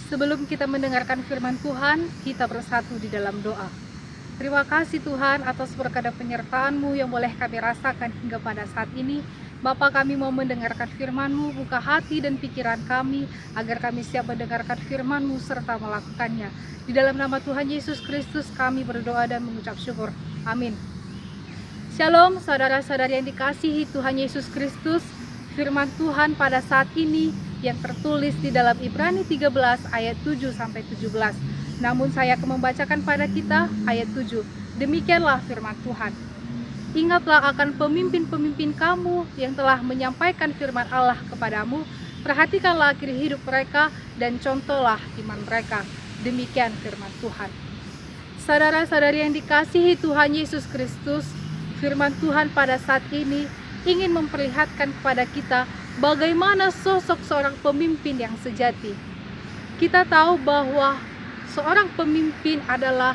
Sebelum kita mendengarkan firman Tuhan, kita bersatu di dalam doa. Terima kasih Tuhan atas berkat dan penyertaan-Mu yang boleh kami rasakan hingga pada saat ini. Bapa, kami mau mendengarkan firman-Mu, buka hati dan pikiran kami, agar kami siap mendengarkan firman-Mu serta melakukannya. Di dalam nama Tuhan Yesus Kristus kami berdoa dan mengucap syukur. Amin. Shalom saudara-saudari yang dikasihi Tuhan Yesus Kristus. Firman Tuhan pada saat ini yang tertulis di dalam Ibrani 13 ayat 7-17. Namun saya akan membacakan pada kita ayat 7. Demikianlah firman Tuhan. Ingatlah akan pemimpin-pemimpin kamu yang telah menyampaikan firman Allah kepadamu. Perhatikanlah akhir hidup mereka dan contohlah iman mereka. Demikian firman Tuhan. Saudara-saudari yang dikasihi Tuhan Yesus Kristus, firman Tuhan pada saat ini ingin memperlihatkan kepada kita bagaimana sosok seorang pemimpin yang sejati. Kita tahu bahwa seorang pemimpin adalah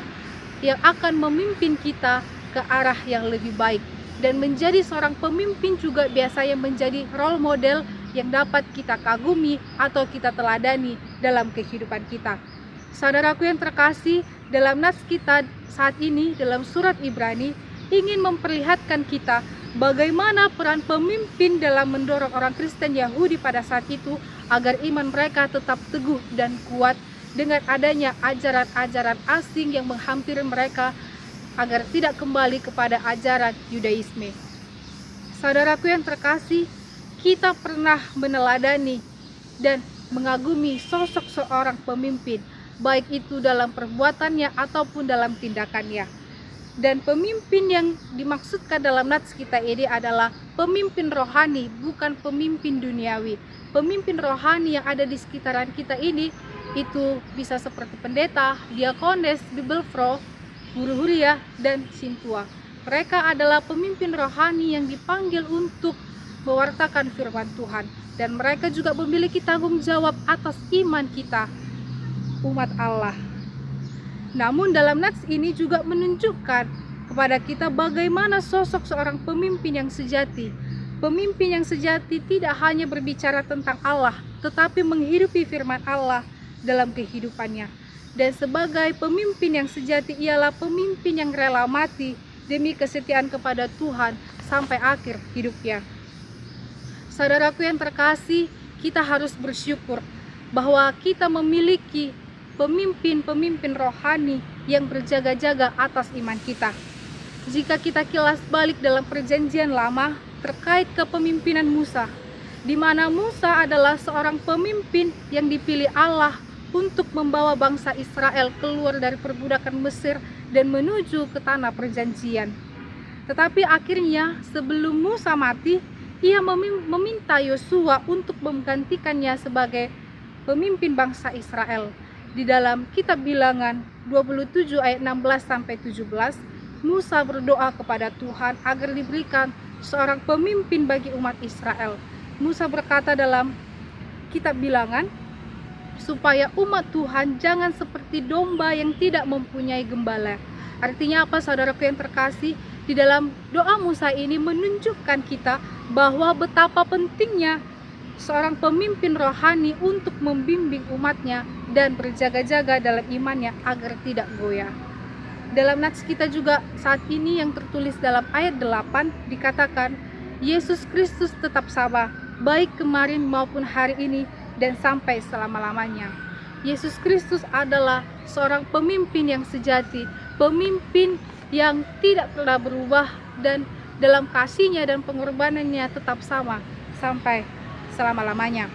yang akan memimpin kita ke arah yang lebih baik. Dan menjadi seorang pemimpin juga biasanya menjadi role model yang dapat kita kagumi atau kita teladani dalam kehidupan kita. Saudaraku yang terkasih, dalam nas kita saat ini dalam surat Ibrani ingin memperlihatkan kita bagaimana peran pemimpin dalam mendorong orang Kristen Yahudi pada saat itu agar iman mereka tetap teguh dan kuat dengan adanya ajaran-ajaran asing yang menghampiri mereka agar tidak kembali kepada ajaran Yudaisme. Saudaraku yang terkasih, kita pernah meneladani dan mengagumi sosok seorang pemimpin, baik itu dalam perbuatannya ataupun dalam tindakannya. Dan pemimpin yang dimaksudkan dalam nats kita ini adalah pemimpin rohani, bukan pemimpin duniawi. Pemimpin rohani yang ada di sekitaran kita ini itu bisa seperti pendeta, diakones, bibelfro, guru huria, dan sintua. Mereka adalah pemimpin rohani yang dipanggil untuk mewartakan firman Tuhan. Dan mereka juga memiliki tanggung jawab atas iman kita, umat Allah. Namun dalam nats ini juga menunjukkan kepada kita bagaimana sosok seorang pemimpin yang sejati. Pemimpin yang sejati tidak hanya berbicara tentang Allah, tetapi menghidupi firman Allah dalam kehidupannya. Dan sebagai pemimpin yang sejati ialah pemimpin yang rela mati demi kesetiaan kepada Tuhan sampai akhir hidupnya. Saudaraku yang terkasih, kita harus bersyukur bahwa kita memiliki pemimpin-pemimpin rohani yang berjaga-jaga atas iman kita. Jika kita kilas balik dalam perjanjian lama terkait kepemimpinan Musa, di mana Musa adalah seorang pemimpin yang dipilih Allah untuk membawa bangsa Israel keluar dari perbudakan Mesir dan menuju ke tanah perjanjian. Tetapi akhirnya sebelum Musa mati, ia meminta Yosua untuk menggantikannya sebagai pemimpin bangsa Israel. Di dalam kitab Bilangan 27 ayat 16-17, Musa berdoa kepada Tuhan agar diberikan seorang pemimpin bagi umat Israel. Musa berkata dalam kitab Bilangan, supaya umat Tuhan jangan seperti domba yang tidak mempunyai gembala. Artinya apa, saudaraku yang terkasih? Di dalam doa Musa ini menunjukkan kita bahwa betapa pentingnya seorang pemimpin rohani untuk membimbing umatnya dan berjaga-jaga dalam imannya agar tidak goyah. Dalam nats kita juga saat ini yang tertulis dalam ayat 8 dikatakan, Yesus Kristus tetap sama, baik kemarin maupun hari ini dan sampai selama-lamanya. Yesus Kristus adalah seorang pemimpin yang sejati, pemimpin yang tidak pernah berubah dan dalam kasihnya dan pengorbanannya tetap sama sampai selama-lamanya.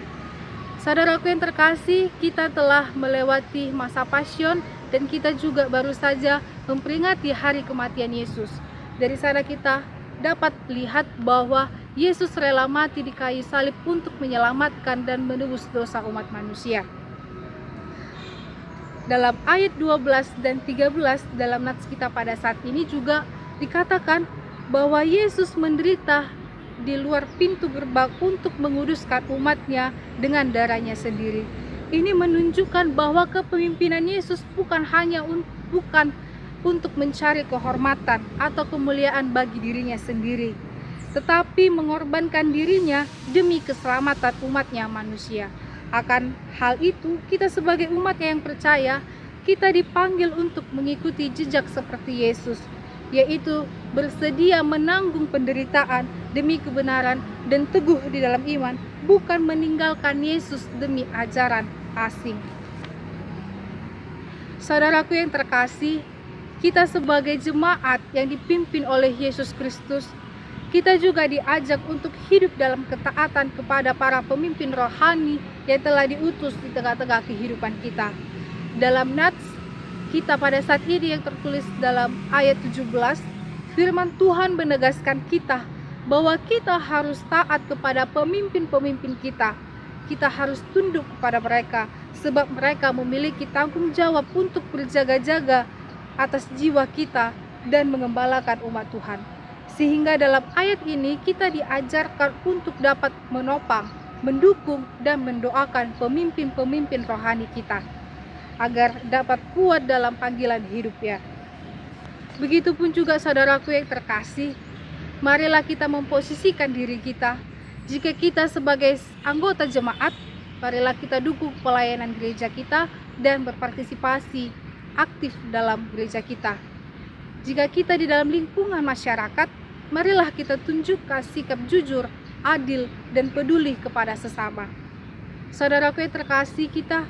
Saudaraku yang terkasih, kita telah melewati masa passion dan kita juga baru saja memperingati hari kematian Yesus. Dari sana kita dapat lihat bahwa Yesus rela mati di kayu salib untuk menyelamatkan dan menebus dosa umat manusia. Dalam ayat 12 dan 13 dalam nats kita pada saat ini juga dikatakan bahwa Yesus menderita di luar pintu gerbang untuk menguduskan umatnya dengan darahnya sendiri. Ini menunjukkan bahwa kepemimpinan Yesus bukan hanya untuk mencari kehormatan atau kemuliaan bagi dirinya sendiri, tetapi mengorbankan dirinya demi keselamatan umatnya manusia. Akan hal itu, kita sebagai umat yang percaya, kita dipanggil untuk mengikuti jejak seperti Yesus, yaitu bersedia menanggung penderitaan demi kebenaran dan teguh di dalam iman, bukan meninggalkan Yesus demi ajaran asing. Saudaraku yang terkasih, kita sebagai jemaat yang dipimpin oleh Yesus Kristus, kita juga diajak untuk hidup dalam ketaatan kepada para pemimpin rohani yang telah diutus di tengah-tengah kehidupan kita. Dalam nats kita pada saat ini yang tertulis dalam ayat 17, firman Tuhan menegaskan kita bahwa kita harus taat kepada pemimpin-pemimpin kita. Kita harus tunduk kepada mereka, sebab mereka memiliki tanggung jawab untuk berjaga-jaga atas jiwa kita dan mengembalakan umat Tuhan. Sehingga dalam ayat ini kita diajarkan untuk dapat menopang, mendukung, dan mendoakan pemimpin-pemimpin rohani kita, agar dapat kuat dalam panggilan hidupnya. Begitupun juga saudaraku yang terkasih, marilah kita memposisikan diri kita. Jika kita sebagai anggota jemaat, marilah kita dukung pelayanan gereja kita dan berpartisipasi aktif dalam gereja kita. Jika kita di dalam lingkungan masyarakat, marilah kita tunjukkan sikap jujur, adil, dan peduli kepada sesama. Saudaraku yang terkasih, kita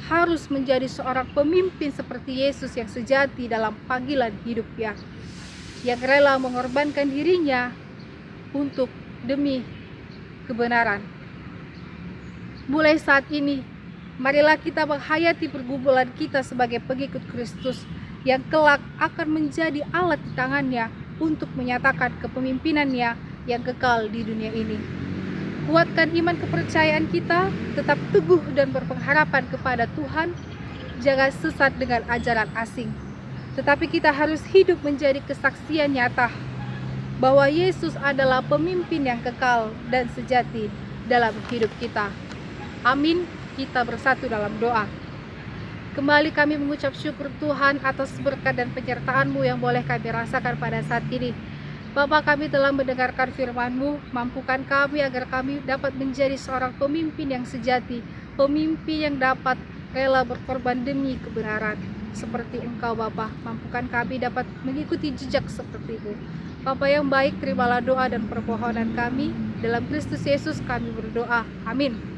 harus menjadi seorang pemimpin seperti Yesus yang sejati dalam panggilan hidupnya, yang rela mengorbankan dirinya untuk demi kebenaran. Mulai saat ini, marilah kita menghayati pergumulan kita sebagai pengikut Kristus yang kelak akan menjadi alat di tangannya untuk menyatakan kepemimpinannya yang kekal di dunia ini. Kuatkan iman kepercayaan kita, tetap teguh dan berpengharapan kepada Tuhan, jangan sesat dengan ajaran asing. Tetapi kita harus hidup menjadi kesaksian nyata bahwa Yesus adalah pemimpin yang kekal dan sejati dalam hidup kita. Amin. Kita bersatu dalam doa. Kembali kami mengucap syukur Tuhan atas berkat dan penyertaan-Mu yang boleh kami rasakan pada saat ini. Bapa, kami telah mendengarkan firman-Mu, mampukan kami agar kami dapat menjadi seorang pemimpin yang sejati, pemimpin yang dapat rela berkorban demi kebenaran. Seperti Engkau Bapa, mampukan kami dapat mengikuti jejak seperti itu. Bapa yang baik, terimalah doa dan permohonan kami. Dalam Kristus Yesus kami berdoa. Amin.